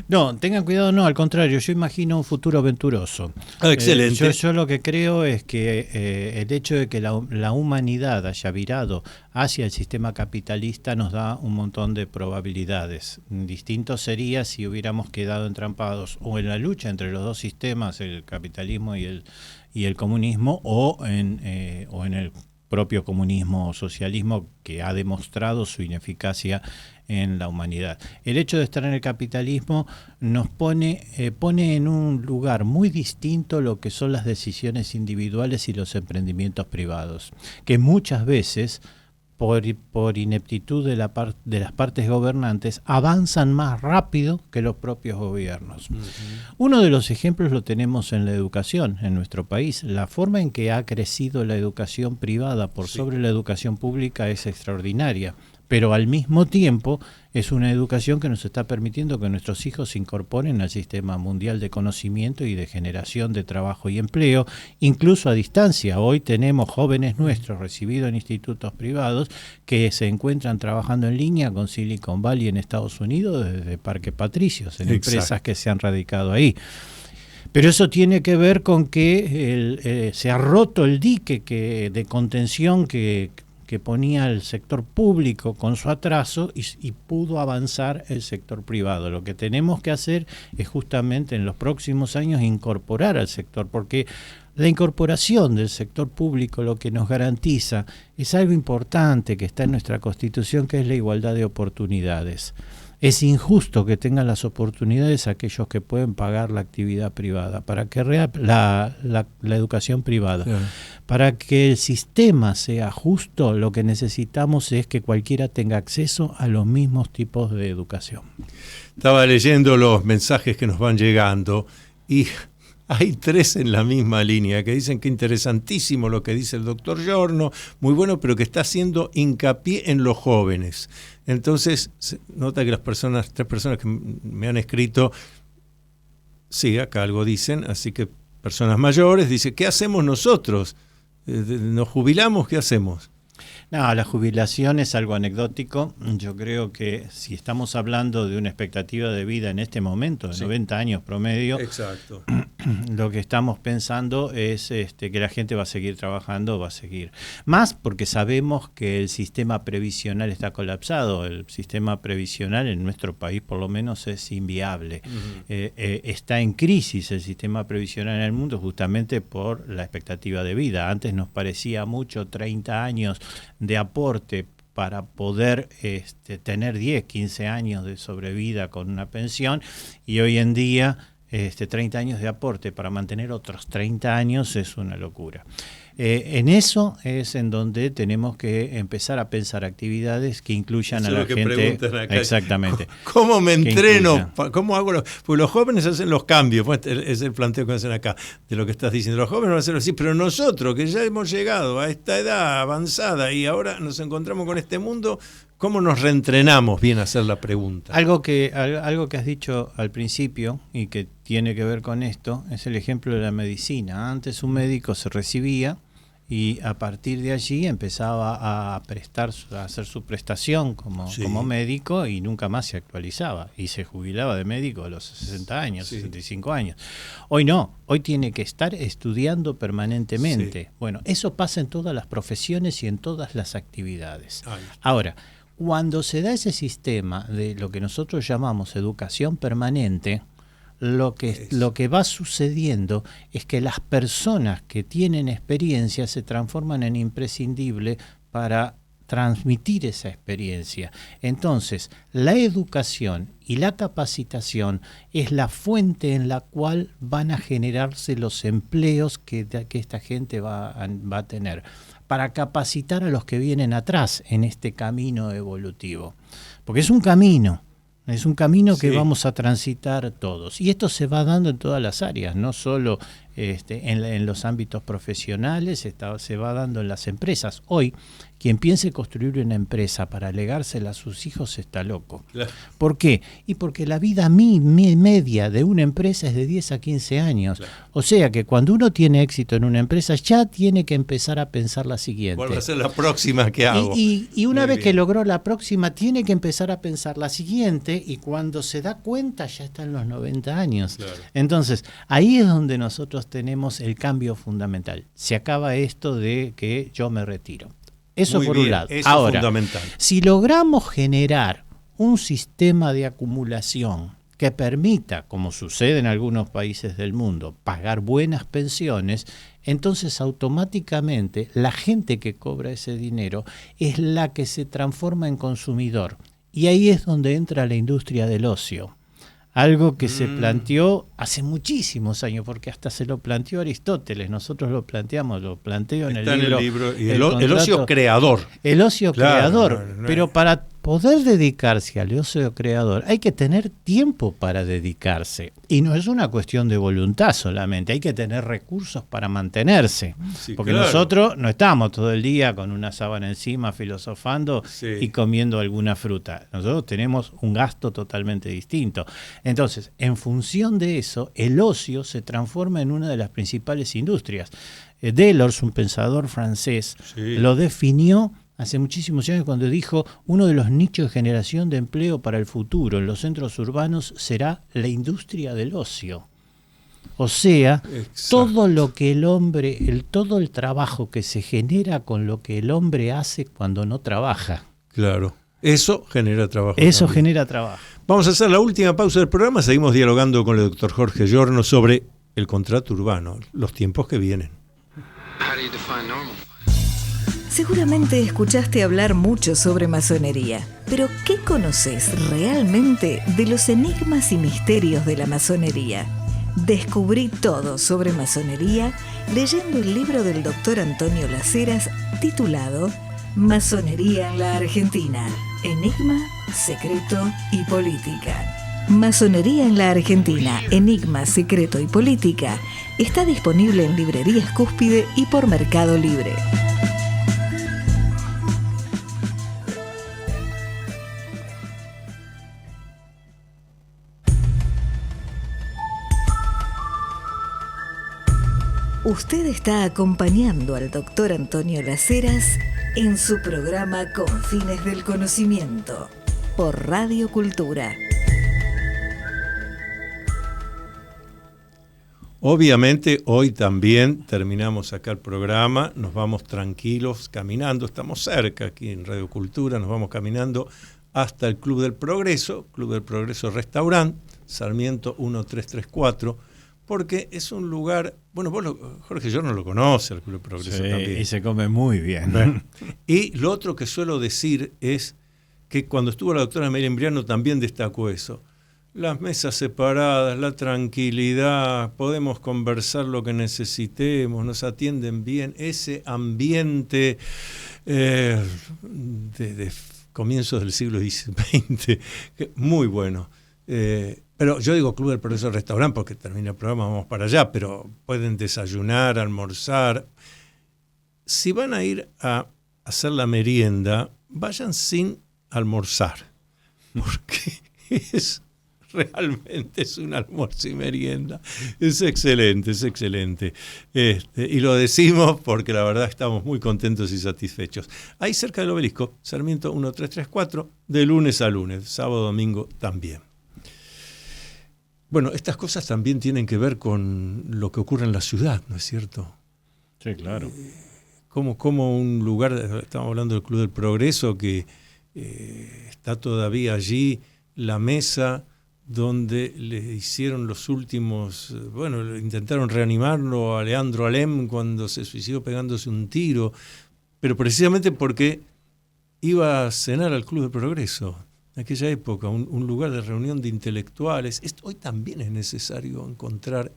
Speaker 3: No, tengan cuidado, no, al contrario, yo imagino un futuro venturoso.
Speaker 2: Excelente.
Speaker 3: Yo lo que creo es que el hecho de que la humanidad haya virado hacia el sistema capitalista nos da un montón de probabilidades. Distinto sería si hubiéramos quedado entrampados o en la lucha entre los dos sistemas, el capitalismo y el comunismo, o en el propio comunismo o socialismo, que ha demostrado su ineficacia en la humanidad. El hecho de estar en el capitalismo nos pone en un lugar muy distinto lo que son las decisiones individuales y los emprendimientos privados, que muchas veces por ineptitud de las partes gobernantes, avanzan más rápido que los propios gobiernos. Uh-huh. Uno de los ejemplos lo tenemos en la educación en nuestro país. La forma en que ha crecido la educación privada por sobre la educación pública es extraordinaria, pero al mismo tiempo es una educación que nos está permitiendo que nuestros hijos se incorporen al sistema mundial de conocimiento y de generación de trabajo y empleo, incluso a distancia. Hoy tenemos jóvenes nuestros recibidos en institutos privados que se encuentran trabajando en línea con Silicon Valley en Estados Unidos desde Parque Patricios, en empresas que se han radicado ahí. Pero eso tiene que ver con que se ha roto el dique de contención que ponía el sector público con su atraso y pudo avanzar el sector privado. Lo que tenemos que hacer es justamente en los próximos años incorporar al sector, porque la incorporación del sector público lo que nos garantiza es algo importante que está en nuestra Constitución, que es la igualdad de oportunidades. Es injusto que tengan las oportunidades aquellos que pueden pagar la actividad privada, para que la educación privada. Claro. Para que el sistema sea justo, lo que necesitamos es que cualquiera tenga acceso a los mismos tipos de educación.
Speaker 2: Estaba leyendo los mensajes que nos van llegando y hay 3 en la misma línea que dicen que interesantísimo lo que dice el doctor Giorno, muy bueno, pero que está haciendo hincapié en los jóvenes. Entonces, nota que 3 personas que me han escrito, sí, acá algo dicen, así que personas mayores, dice, ¿qué hacemos nosotros? ¿Nos jubilamos? ¿Qué hacemos?
Speaker 3: No, la jubilación es algo anecdótico. Yo creo que si estamos hablando de una expectativa de vida en este momento, de 90 años promedio,
Speaker 2: exacto,
Speaker 3: lo que estamos pensando es que la gente va a seguir trabajando, va a seguir. Más porque sabemos que el sistema previsional está colapsado. El sistema previsional en nuestro país por lo menos es inviable. Uh-huh. Está en crisis el sistema previsional en el mundo justamente por la expectativa de vida. Antes nos parecía mucho 30 años de aporte para poder tener 10, 15 años de sobrevida con una pensión, y hoy en día 30 años de aporte para mantener otros 30 años es una locura. En eso es en donde tenemos que empezar a pensar actividades que incluyan a la gente.
Speaker 2: Acá,
Speaker 3: exactamente.
Speaker 2: ¿Cómo me entreno? ¿Cómo hago porque los jóvenes hacen los cambios? Pues es el planteo que hacen acá de lo que estás diciendo. Los jóvenes van a hacerlo así, pero nosotros que ya hemos llegado a esta edad avanzada y ahora nos encontramos con este mundo, ¿cómo nos reentrenamos? Bien hacer la pregunta.
Speaker 3: Algo que has dicho al principio y que tiene que ver con esto es el ejemplo de la medicina. Antes un médico se recibía y a partir de allí empezaba a hacer su prestación como médico y nunca más se actualizaba y se jubilaba de médico a los 60 años, 65 años. Hoy no, hoy tiene que estar estudiando permanentemente. Sí. Bueno, eso pasa en todas las profesiones y en todas las actividades. Ahora, cuando se da ese sistema de lo que nosotros llamamos educación permanente, lo que va sucediendo es que las personas que tienen experiencia se transforman en imprescindibles para transmitir esa experiencia. Entonces, la educación y la capacitación es la fuente en la cual van a generarse los empleos que esta gente va a tener, para capacitar a los que vienen atrás en este camino evolutivo. Porque es un camino que vamos a transitar todos. Y esto se va dando en todas las áreas, no solo en los ámbitos profesionales, se va dando en las empresas. Hoy, quien piense construir una empresa para legársela a sus hijos está loco. Claro. ¿Por qué? Y porque la vida media de una empresa es de 10 a 15 años. Claro. O sea que cuando uno tiene éxito en una empresa, ya tiene que empezar a pensar la siguiente.
Speaker 2: ¿Cuál va a ser la próxima que hago?
Speaker 3: Y una vez que logró la próxima, tiene que empezar a pensar la siguiente, y cuando se da cuenta ya está en los 90 años. Claro. Entonces, ahí es donde nosotros tenemos el cambio fundamental. Se acaba esto de que yo me retiro. Eso por un lado. Ahora, fundamental. Si logramos generar un sistema de acumulación que permita, como sucede en algunos países del mundo, pagar buenas pensiones, entonces automáticamente la gente que cobra ese dinero es la que se transforma en consumidor. Y ahí es donde entra la industria del ocio. Algo que se planteó hace muchísimos años, porque hasta se lo planteó Aristóteles, nosotros lo planteo en el libro.
Speaker 2: Y el ocio creador.
Speaker 3: El ocio creador,
Speaker 2: no.
Speaker 3: Pero para poder dedicarse al ocio creador hay que tener tiempo para dedicarse. Y no es una cuestión de voluntad solamente, hay que tener recursos para mantenerse.
Speaker 2: Sí,
Speaker 3: porque
Speaker 2: claro.
Speaker 3: nosotros no estamos todo el día con una sábana encima filosofando y comiendo alguna fruta. Nosotros tenemos un gasto totalmente distinto. Entonces, en función de eso, el ocio se transforma en una de las principales industrias. Delors, un pensador francés, lo definió hace muchísimos años cuando dijo: uno de los nichos de generación de empleo para el futuro en los centros urbanos será la industria del ocio. O sea, todo lo que el hombre, todo el trabajo que se genera con lo que el hombre hace cuando no trabaja.
Speaker 2: Claro, eso genera trabajo.
Speaker 3: Eso
Speaker 2: también
Speaker 3: genera trabajo.
Speaker 2: Vamos a hacer la última pausa del programa. Seguimos dialogando con el doctor Jorge Giorno sobre el contrato urbano, los tiempos que vienen.
Speaker 1: Seguramente escuchaste hablar mucho sobre masonería, pero ¿qué conoces realmente de los enigmas y misterios de la masonería? Descubrí todo sobre masonería leyendo el libro del doctor Antonio Las Heras titulado Masonería en la Argentina, Enigma, Secreto y Política. Masonería en la Argentina, Enigma, Secreto y Política está disponible en librerías Cúspide y por Mercado Libre. Usted está acompañando al doctor Antonio Las Heras en su programa Confines del Conocimiento por Radio Cultura.
Speaker 2: Obviamente hoy también terminamos acá el programa, nos vamos tranquilos caminando, estamos cerca aquí en Radio Cultura, nos vamos caminando hasta el Club del Progreso Restaurant, Sarmiento 1334, porque es un lugar, bueno, Jorge Giorno lo conoce, el Club del Progreso también.
Speaker 3: Y se come muy bien.
Speaker 2: Bueno, y lo otro que suelo decir es que cuando estuvo la doctora Amelia Imbriano también destacó eso. Las mesas separadas, la tranquilidad, podemos conversar lo que necesitemos, nos atienden bien, ese ambiente de comienzos del siglo XX, muy bueno. Pero yo digo Club del Progreso Restaurant porque termina el programa, vamos para allá, pero pueden desayunar, almorzar. Si van a ir a hacer la merienda, vayan sin almorzar, porque realmente es un almuerzo y merienda. Es excelente, es excelente. Y lo decimos porque la verdad estamos muy contentos y satisfechos. Ahí cerca del Obelisco, Sarmiento 1334, de lunes a lunes, sábado, domingo también. Bueno, estas cosas también tienen que ver con lo que ocurre en la ciudad, ¿no es cierto?
Speaker 3: Sí, claro.
Speaker 2: Como un lugar, estamos hablando del Club del Progreso, que está todavía allí la mesa donde le hicieron los últimos, intentaron reanimarlo a Leandro Alem cuando se suicidó pegándose un tiro, pero precisamente porque iba a cenar al Club del Progreso. En aquella época, un lugar de reunión de intelectuales. Hoy también es necesario encontrar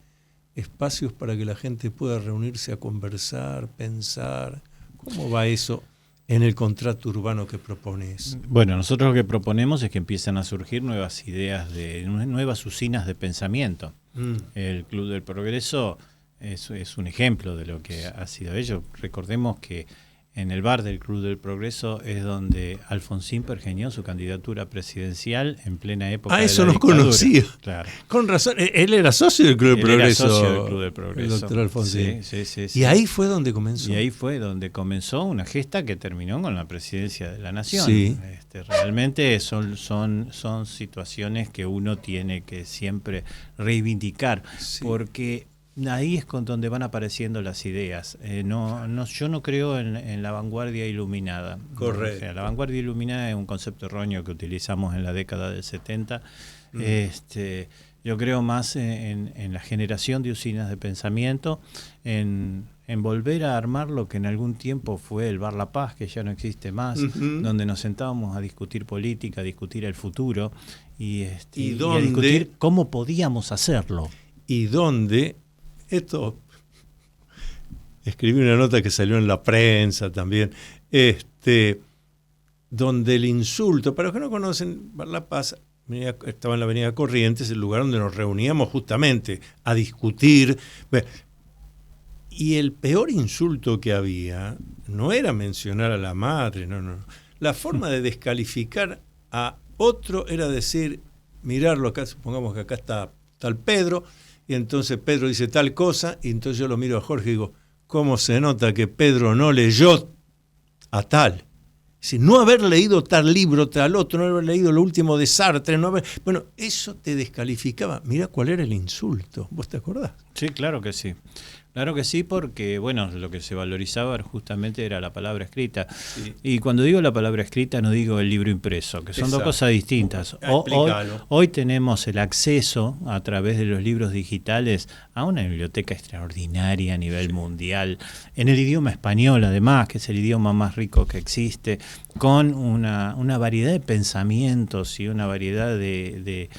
Speaker 2: espacios para que la gente pueda reunirse a conversar, pensar. ¿Cómo va eso en el contrato urbano que propones?
Speaker 3: Bueno, nosotros lo que proponemos es que empiezan a surgir nuevas ideas, nuevas usinas de pensamiento. El Club del Progreso es un ejemplo de lo que ha sido ello. Recordemos que en el bar del Club del Progreso es donde Alfonsín pergeñó su candidatura presidencial en plena época de la
Speaker 2: eso no
Speaker 3: dictadura.
Speaker 2: Conocía.
Speaker 3: Claro.
Speaker 2: Con razón, él era socio del Club del Progreso.
Speaker 3: Era socio del Club del Progreso.
Speaker 2: El doctor Alfonsín.
Speaker 3: Sí.
Speaker 2: Y ahí fue donde comenzó.
Speaker 3: Y ahí fue donde comenzó una gesta que terminó con la presidencia de la Nación.
Speaker 2: Sí.
Speaker 3: Realmente son situaciones que uno tiene que siempre reivindicar, porque ahí es con donde van apareciendo las ideas. Yo no creo en la vanguardia iluminada.
Speaker 2: Correcto.
Speaker 3: O sea, la vanguardia iluminada es un concepto erróneo que utilizamos en la década del 70. Yo creo más en la generación de usinas de pensamiento, en en volver a armar lo que en algún tiempo fue el Bar La Paz, que ya no existe más, donde nos sentábamos a discutir política, a discutir el futuro y a discutir cómo podíamos hacerlo.
Speaker 2: Y donde, esto, escribí una nota que salió en la prensa también, donde el insulto, para los que no conocen, Bar La Paz estaba en la Avenida Corrientes, el lugar donde nos reuníamos justamente a discutir. Y el peor insulto que había no era mencionar a la madre, no. La forma de descalificar a otro era decir, mirarlo acá, supongamos que acá está tal Pedro, y entonces Pedro dice tal cosa, y entonces yo lo miro a Jorge y digo, ¿cómo se nota que Pedro no leyó a tal? Si no haber leído tal libro, tal otro, no haber leído lo último de Sartre, bueno, eso te descalificaba. Mirá cuál era el insulto, ¿vos te acordás?
Speaker 3: Sí, claro que sí. Claro que sí, porque bueno, lo que se valorizaba justamente era la palabra escrita. Sí. Y cuando digo la palabra escrita no digo el libro impreso, que son dos cosas distintas. Hoy tenemos el acceso a través de los libros digitales a una biblioteca extraordinaria a nivel mundial, en el idioma español además, que es el idioma más rico que existe, con una variedad de pensamientos y una variedad de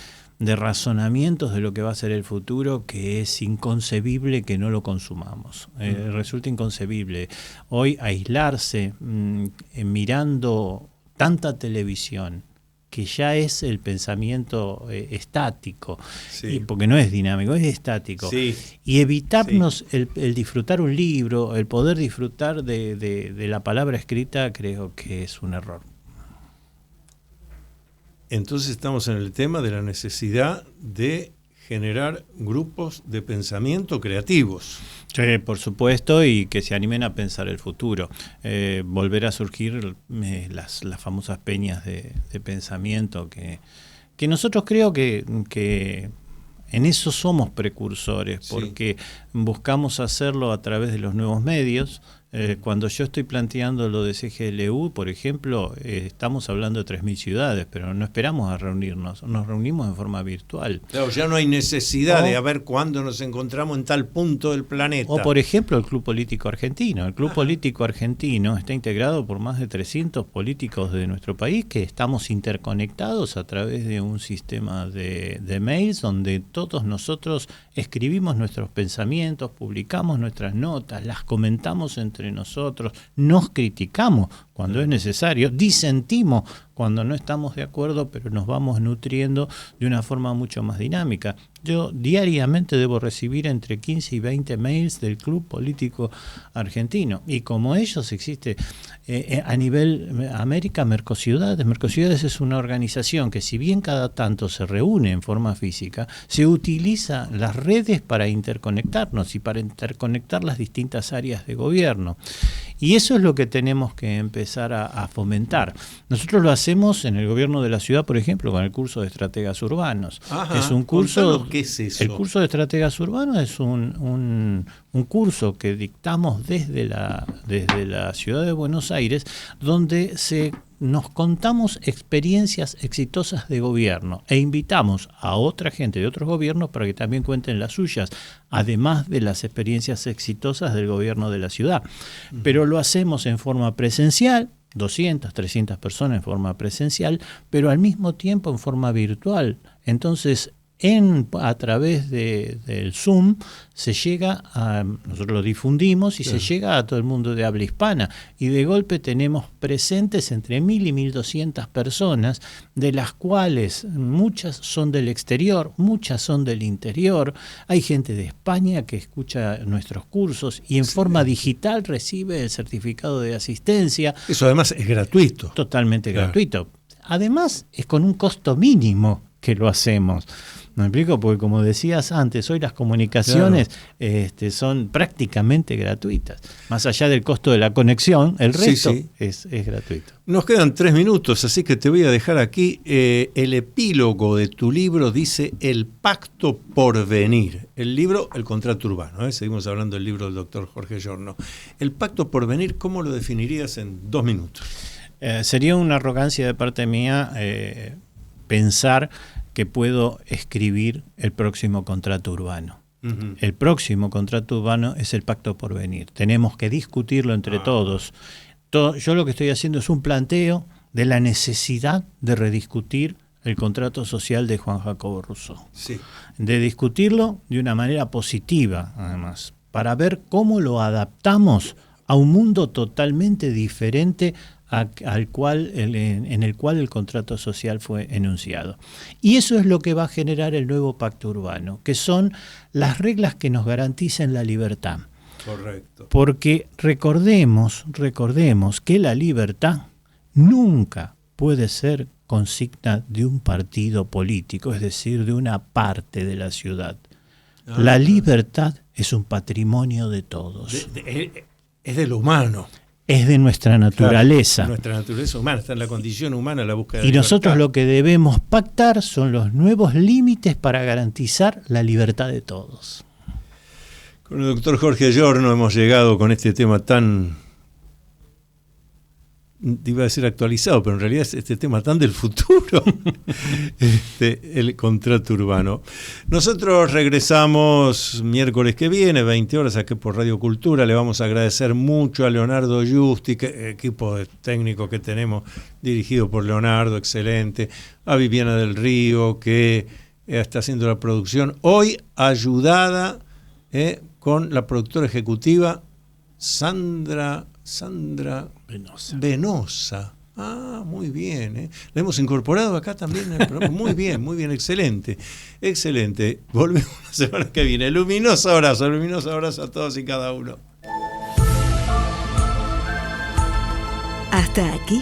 Speaker 3: razonamientos de lo que va a ser el futuro, que es inconcebible que no lo consumamos. Resulta inconcebible. Hoy aislarse mirando tanta televisión, que ya es el pensamiento estático, sí. Porque no es dinámico, es estático. Sí. Y evitarnos el disfrutar un libro, el poder disfrutar de la palabra escrita, creo que es un error.
Speaker 2: Entonces estamos en el tema de la necesidad de generar grupos de pensamiento creativos.
Speaker 3: Sí, por supuesto, y que se animen a pensar el futuro. Volver a surgir las famosas peñas de pensamiento que nosotros creo que en eso somos precursores, porque buscamos hacerlo a través de los nuevos medios. Cuando yo estoy planteando lo de CGLU, por ejemplo, estamos hablando de 3.000 ciudades, pero no esperamos a reunirnos, nos reunimos en forma virtual.
Speaker 2: Claro, ya no hay necesidad de ver cuándo nos encontramos en tal punto del planeta.
Speaker 3: O, por ejemplo, el Club Político Argentino. El Club Político Argentino está integrado por más de 300 políticos de nuestro país que estamos interconectados a través de un sistema de mails donde todos nosotros escribimos nuestros pensamientos, publicamos nuestras notas, las comentamos entre nosotros, nos criticamos cuando es necesario, disentimos cuando no estamos de acuerdo, pero nos vamos nutriendo de una forma mucho más dinámica. Yo diariamente debo recibir entre 15 y 20 mails del Club Político Argentino, y como ellos existe a nivel América, Mercociudades. Mercociudades es una organización que, si bien cada tanto se reúne en forma física, se utiliza las redes para interconectarnos y para interconectar las distintas áreas de gobierno. Y eso es lo que tenemos que empezar a fomentar. Nosotros lo hacemos en el gobierno de la ciudad, por ejemplo, con el curso de estrategas urbanos.
Speaker 2: Ajá,
Speaker 3: es un curso.
Speaker 2: ¿Qué es eso?
Speaker 3: El curso de estrategas urbanos es un curso que dictamos desde la ciudad de Buenos Aires, donde nos contamos experiencias exitosas de gobierno e invitamos a otra gente de otros gobiernos para que también cuenten las suyas, además de las experiencias exitosas del gobierno de la ciudad. Pero lo hacemos en forma presencial, 200, 300 personas en forma presencial, pero al mismo tiempo en forma virtual. Entonces, a través del Zoom se llega nosotros lo difundimos y se llega a todo el mundo de habla hispana, y de golpe tenemos presentes entre 1.000 y 1.200 personas, de las cuales muchas son del exterior, muchas son del interior. Hay gente de España que escucha nuestros cursos y en forma digital recibe el certificado de asistencia.
Speaker 2: Eso además es gratuito.
Speaker 3: Totalmente gratuito. Además es con un costo mínimo que lo hacemos. ¿Me explico? Porque, como decías antes, hoy las comunicaciones son prácticamente gratuitas. Más allá del costo de la conexión, el resto es gratuito.
Speaker 2: Nos quedan 3 minutos, así que te voy a dejar aquí. El epílogo de tu libro dice El Pacto por Venir. El libro, El Contrato Urbano. Seguimos hablando del libro del doctor Jorge Giorno. El Pacto por Venir, ¿cómo lo definirías en 2 minutos?
Speaker 3: Sería una arrogancia de parte mía pensar que puedo escribir el próximo contrato urbano. El próximo contrato urbano es el Pacto por Venir. Tenemos que discutirlo entre todos. Yo lo que estoy haciendo es un planteo de la necesidad de rediscutir el contrato social de Juan Jacobo Rousseau.
Speaker 2: Sí.
Speaker 3: De discutirlo de una manera positiva, además, para ver cómo lo adaptamos a un mundo totalmente diferente en el cual el contrato social fue enunciado. Y eso es lo que va a generar el nuevo pacto urbano, que son las reglas que nos garanticen la libertad.
Speaker 2: Correcto.
Speaker 3: Porque recordemos que la libertad nunca puede ser consigna de un partido político, es decir, de una parte de la ciudad. La libertad es un patrimonio de todos.
Speaker 2: Es de lo humano.
Speaker 3: Es de nuestra naturaleza.
Speaker 2: Claro, nuestra naturaleza humana, está en la condición humana la búsqueda de
Speaker 3: Y
Speaker 2: libertad.
Speaker 3: nosotros lo que debemos pactar son los nuevos límites para garantizar la libertad de todos.
Speaker 2: Con el doctor Jorge Giorno hemos llegado con este tema tan, iba a decir actualizado, pero en realidad es este tema tan del futuro, el contrato urbano. Nosotros regresamos miércoles que viene, 20 horas, aquí por Radio Cultura. Le vamos a agradecer mucho a Leonardo Justi, equipo técnico que tenemos dirigido por Leonardo, excelente, a Viviana del Río, que está haciendo la producción, hoy ayudada con la productora ejecutiva Sandra Venosa. Ah, muy bien. La hemos incorporado acá también en el programa. Muy bien, excelente. Excelente. Volvemos la semana que viene. Luminoso abrazo a todos y cada uno.
Speaker 1: Hasta aquí,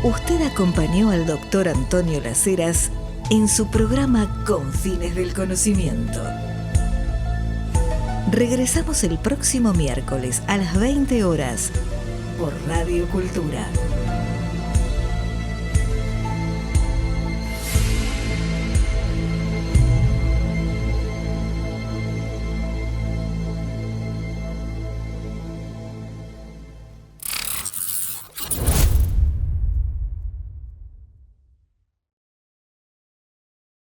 Speaker 1: usted acompañó al doctor Antonio Las Heras en su programa Con Fines del Conocimiento. Regresamos el próximo miércoles a las 20 horas por Radio Cultura.